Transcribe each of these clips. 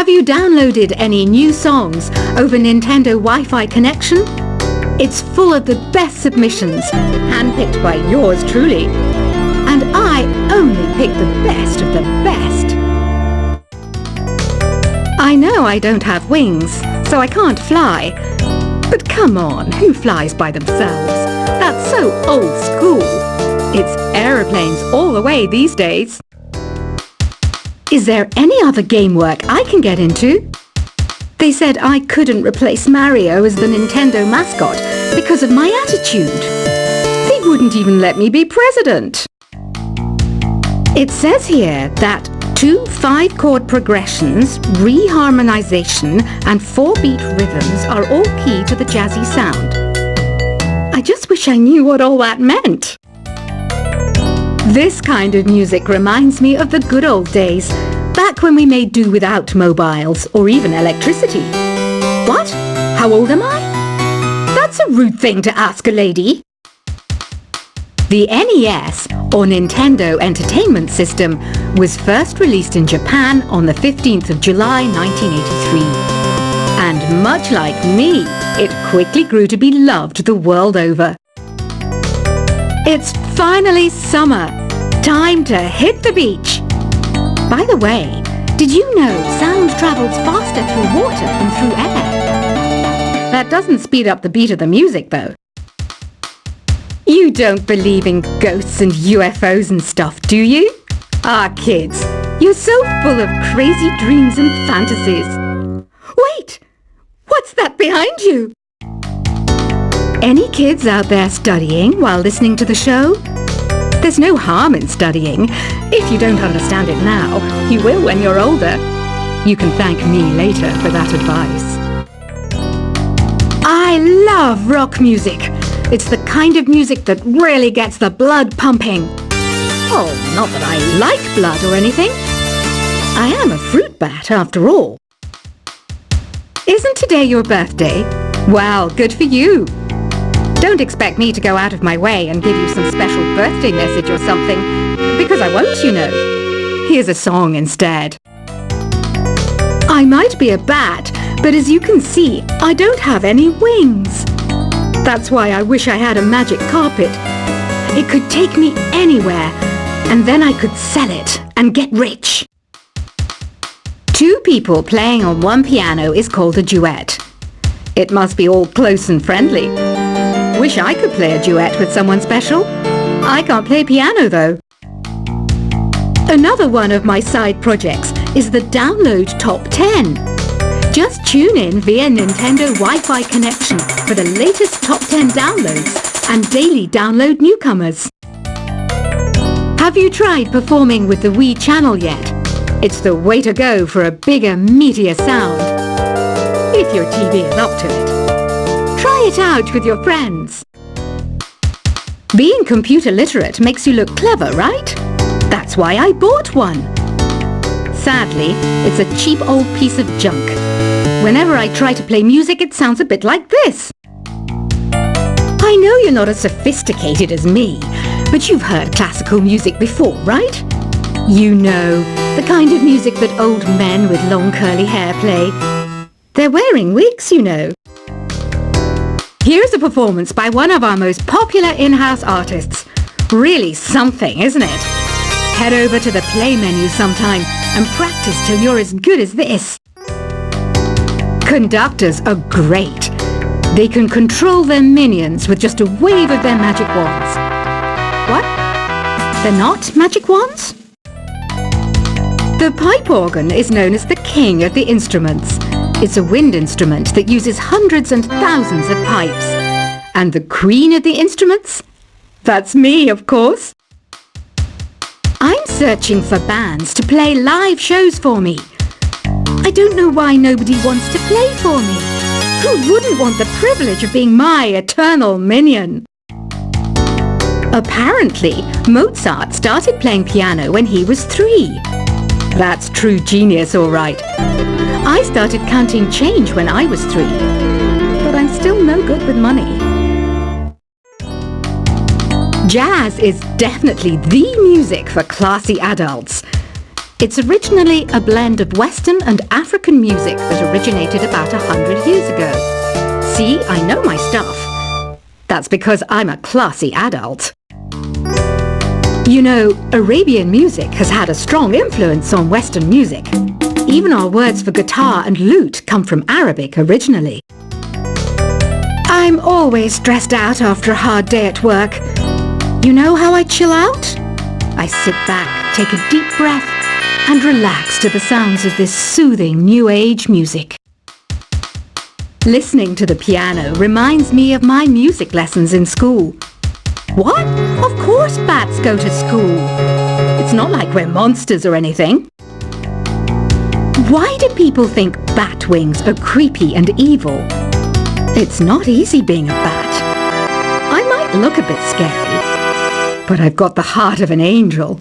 Have you downloaded any new songs over Nintendo Wi-Fi connection? It's full of the best submissions, handpicked by yours truly. And I only pick the best of the best. I know I don't have wings, so I can't fly. But come on, who flies by themselves? That's so old school. It's aeroplanes all the way these days. Is there any other game work I can get into? They said I couldn't replace Mario as the Nintendo mascot because of my attitude. They wouldn't even let me be president. It says here that 2 5-chord progressions, reharmonization, and 4-beat rhythms are all key to the jazzy sound. I just wish I knew what all that meant. This kind of music reminds me of the good old days, back when we made do without mobiles or even electricity. What? How old am I? That's a rude thing to ask a lady. The NES, or Nintendo Entertainment System, was first released in Japan on the 15th of July 1983. And much like me, it quickly grew to be loved the world over. It's finally summer. Time to hit the beach. By the way, did you know sound travels faster through water than through air? That doesn't speed up the beat of the music, though. You don't believe in ghosts and UFOs and stuff, do you? Ah, kids, you're so full of crazy dreams and fantasies. Wait! What's that behind you? Any kids out there studying while listening to the show? There's no harm in studying. If you don't understand it now, you will when you're older. You can thank me later for that advice. I love rock music. It's the kind of music that really gets the blood pumping. Oh, not that I like blood or anything. I am a fruit bat after all. Isn't today your birthday? Well, good for you. Don't expect me to go out of my way and give you some special birthday message or something, because I won't, you know. Here's a song instead. I might be a bat, but as you can see, I don't have any wings. That's why I wish I had a magic carpet. It could take me anywhere, and then I could sell it and get rich. 2 people playing on one piano is called a duet. It must be all close and friendly. Wish I could play a duet with someone special. I can't play piano though. Another one of my side projects is the Download Top 10. Just tune in via Nintendo Wi-Fi connection for the latest top 10 downloads and daily download newcomers. Have you tried performing with the Wii channel yet? It's the way to go for a bigger, meatier sound. If your TV is up to it. Try it out with your friends. Being computer literate makes you look clever, right? That's why I bought one. Sadly, it's a cheap old piece of junk. Whenever I try to play music, it sounds a bit like this. I know you're not as sophisticated as me, but you've heard classical music before, right? You know, the kind of music that old men with long curly hair play. They're wearing wigs, you know. Here's a performance by one of our most popular in-house artists. Really something, isn't it? Head over to the play menu sometime and practice till you're as good as this. Conductors are great. They can control their minions with just a wave of their magic wands. What? They're not magic wands? The pipe organ is known as the king of the instruments. It's a wind instrument that uses hundreds and thousands of pipes. And the queen of the instruments? That's me, of course. I'm searching for bands to play live shows for me. I don't know why nobody wants to play for me. Who wouldn't want the privilege of being my eternal minion? Apparently, Mozart started playing piano when he was 3. That's true genius, all right. I started counting change when I was 3, but I'm still no good with money. Jazz is definitely the music for classy adults. It's originally a blend of Western and African music that originated about 100 years ago. See, I know my stuff. That's because I'm a classy adult. You know, Arabian music has had a strong influence on Western music. Even our words for guitar and lute come from Arabic originally. I'm always stressed out after a hard day at work. You know how I chill out? I sit back, take a deep breath, and relax to the sounds of this soothing New Age music. Listening to the piano reminds me of my music lessons in school. What? Of course bats go to school. It's not like we're monsters or anything. Why do people think bat wings are creepy and evil? It's not easy being a bat. I might look a bit scary, but I've got the heart of an angel.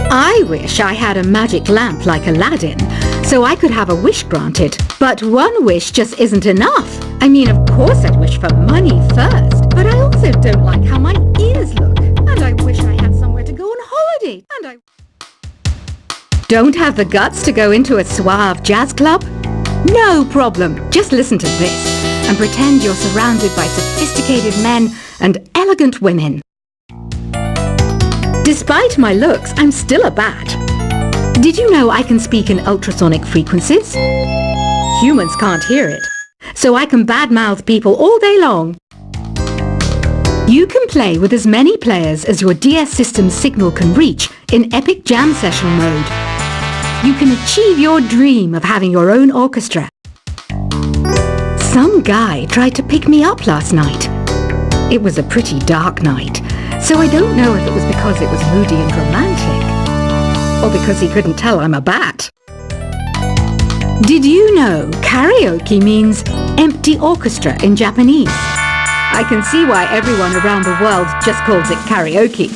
I wish I had a magic lamp like Aladdin, so I could have a wish granted. But one wish just isn't enough. I mean, of course I'd wish for money first, but I also don't like how my ears look. And I wish I had somewhere to go on holiday. And I don't have the guts to go into a suave jazz club? No problem. Just listen to this and pretend you're surrounded by sophisticated men and elegant women. Despite my looks, I'm still a bat. Did you know I can speak in ultrasonic frequencies? Humans can't hear it, so I can badmouth people all day long. You can play with as many players as your DS system's signal can reach in epic jam session mode. You can achieve your dream of having your own orchestra. Some guy tried to pick me up last night. It was a pretty dark night, so I don't know if it was because it was moody and romantic, or because he couldn't tell I'm a bat. Did you know karaoke means empty orchestra in Japanese? I can see why everyone around the world just calls it karaoke.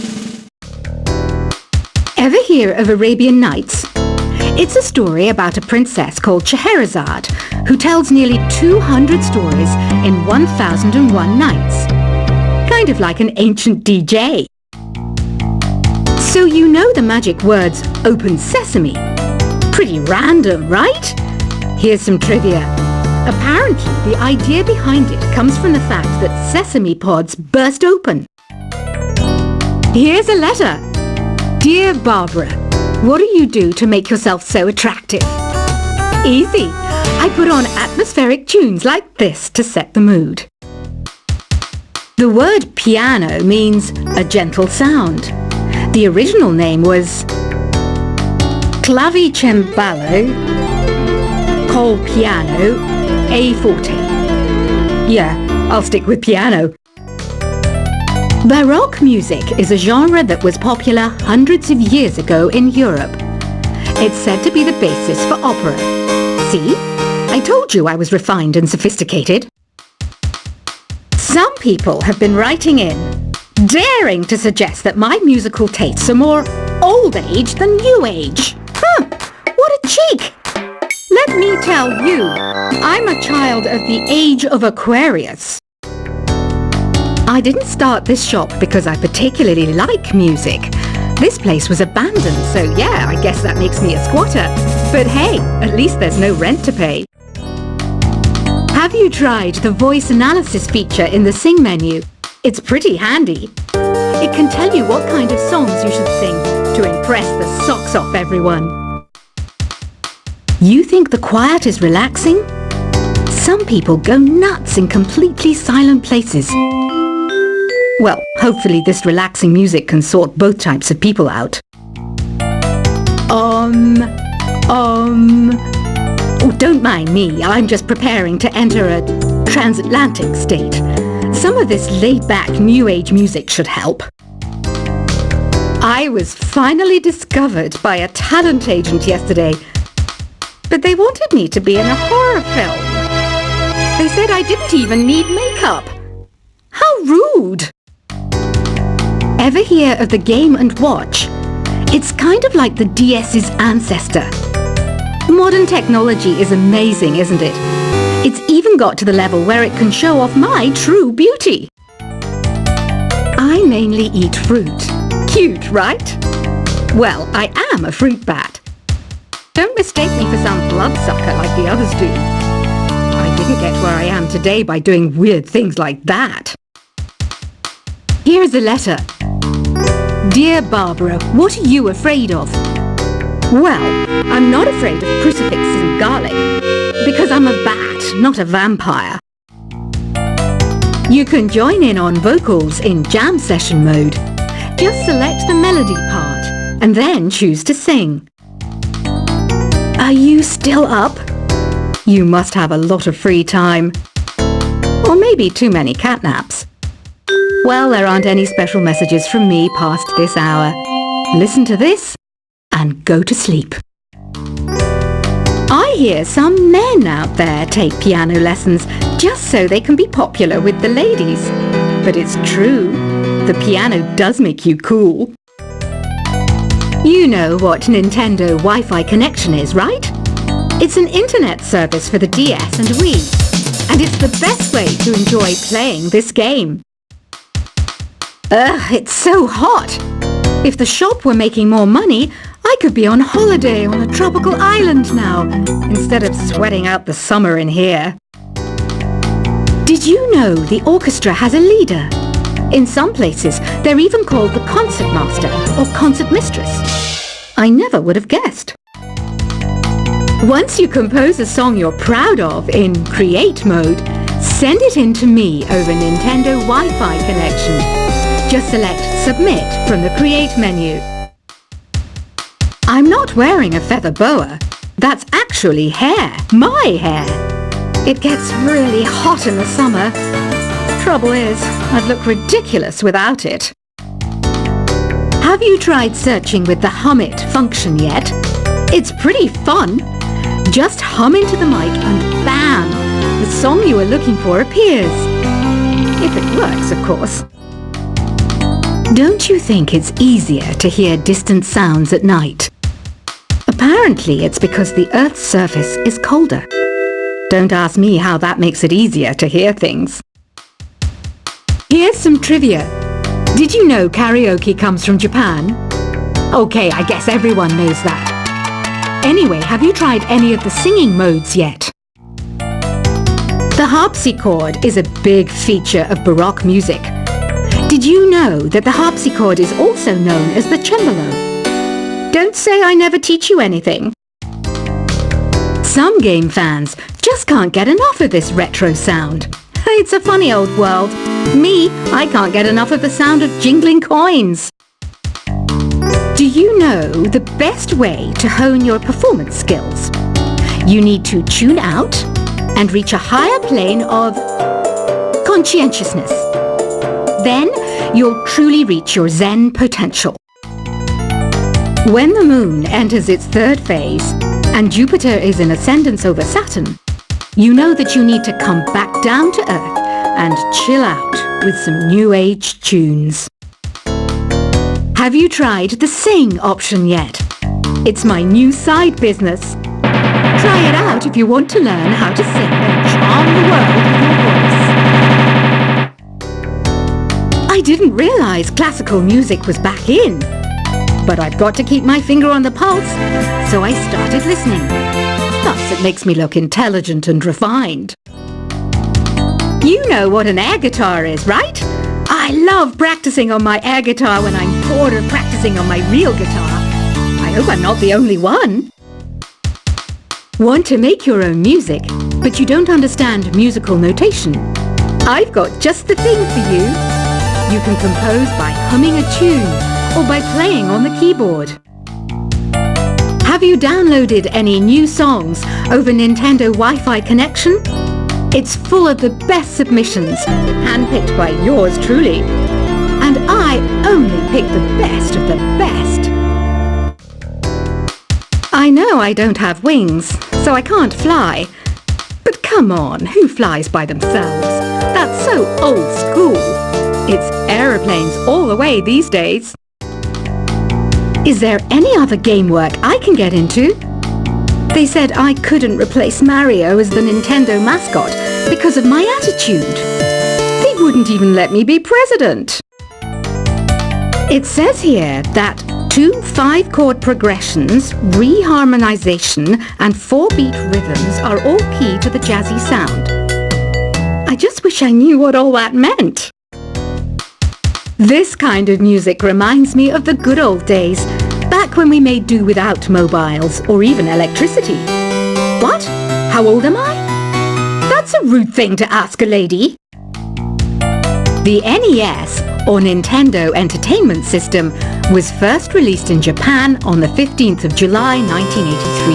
Ever hear of Arabian Nights? It's a story about a princess called Scheherazade who tells nearly 200 stories in 1001 nights. Kind of like an ancient DJ. So you know the magic words "open sesame"? Pretty random, right? Here's some trivia. Apparently, the idea behind it comes from the fact that sesame pods burst open. Here's a letter. Dear Barbara, what do you do to make yourself so attractive? Easy. I put on atmospheric tunes like this to set the mood. The word piano means a gentle sound. The original name was clavicembalo col piano a forte. Yeah, I'll stick with piano. Baroque music is a genre that was popular hundreds of years ago in Europe. It's said to be the basis for opera. See? I told you I was refined and sophisticated. Some people have been writing in, daring to suggest that my musical tastes are more old age than new age. Huh, what a cheek! Let me tell you, I'm a child of the age of Aquarius. I didn't start this shop because I particularly like music. This place was abandoned, so yeah, I guess that makes me a squatter. But hey, at least there's no rent to pay. Have you tried the voice analysis feature in the Sing menu? It's pretty handy. It can tell you what kind of songs you should sing to impress the socks off everyone. You think the quiet is relaxing? Some people go nuts in completely silent places. Well, hopefully this relaxing music can sort both types of people out. Oh, don't mind me. I'm just preparing to enter a transatlantic state. Some of this laid-back New Age music should help. I was finally discovered by a talent agent yesterday, but they wanted me to be in a horror film. They said I didn't even need makeup. How rude! Ever hear of the Game & Watch? It's kind of like the DS's ancestor. Modern technology is amazing, isn't it? It's even got to the level where it can show off my true beauty. I mainly eat fruit. Cute, right? Well, I am am a fruit bat. Don't mistake me for some bloodsucker like the others do. I didn't get where I am today by doing weird things like that. Here's a letter. Dear Barbara, what are you afraid of? Well, I'm not afraid of crucifixes and garlic, because I'm a bat, not a vampire. You can join in on vocals in jam session mode. Just select the melody part, and then choose to sing. Are you still up? You must have a lot of free time. Or maybe too many catnaps. Well, there aren't any special messages from me past this hour. Listen to this and go to sleep. I hear some men out there take piano lessons just so they can be popular with the ladies. But it's true, the piano does make you cool. You know what Nintendo Wi-Fi connection is, right? It's an internet service for the DS and Wii, and it's the best way to enjoy playing this game. Ugh, it's so hot! If the shop were making more money, I could be on holiday on a tropical island now, instead of sweating out the summer in here. Did you know the orchestra has a leader? In some places, they're even called the concert master or concert mistress. I never would have guessed. Once you compose a song you're proud of in Create mode, send it in to me over Nintendo Wi-Fi connection. Just select Submit from the Create menu. I'm not wearing a feather boa. That's actually hair, my hair. It gets really hot in the summer. Trouble is, I'd look ridiculous without it. Have you tried searching with the Hum It function yet? It's pretty fun. Just hum into the mic and bam! The song you were looking for appears. If it works, of course. Don't you think it's easier to hear distant sounds at night? Apparently it's because the Earth's surface is colder. Don't ask me how that makes it easier to hear things. Here's some trivia. Did you know karaoke comes from Japan? Okay, I guess everyone knows that. Anyway, have you tried any of the singing modes yet? The harpsichord is a big feature of Baroque music. Did you know that the harpsichord is also known as the cembalo? Don't say I never teach you anything. Some game fans just can't get enough of this retro sound. It's a funny old world. Me, I can't get enough of the sound of jingling coins. Do you know the best way to hone your performance skills? You need to tune out and reach a higher plane of conscientiousness. Then you'll truly reach your Zen potential. When the moon enters its third phase and Jupiter is in ascendance over Saturn, you know that you need to come back down to Earth and chill out with some new age tunes. Have you tried the Sing option yet? It's my new side business. Try it out if you want to learn how to sing and charm the world with your voice. I didn't realize classical music was back in. But I've got to keep my finger on the pulse, so I started listening. Thus, it makes me look intelligent and refined. You know what an air guitar is, right? I love practicing on my air guitar when I'm bored of practicing on my real guitar. I hope I'm not the only one. Want to make your own music, but you don't understand musical notation? I've got just the thing for you. You can compose by humming a tune or by playing on the keyboard. Have you downloaded any new songs over Nintendo Wi-Fi connection? It's full of the best submissions, handpicked by yours truly. And I only pick the best of the best. I know I don't have wings, so I can't fly. But come on, who flies by themselves? That's so old school. It's aeroplanes all the way these days. Is there any other game work I can get into? They said I couldn't replace Mario as the Nintendo mascot because of my attitude. They wouldn't even let me be president. It says here that 2 5-chord progressions, reharmonization, and 4-beat rhythms are all key to the jazzy sound. I just wish I knew what all that meant. This kind of music reminds me of the good old days, back when we made do without mobiles or even electricity. What? How old am I? That's a rude thing to ask a lady. The NES, or Nintendo Entertainment System, was first released in Japan on the 15th of July 1983.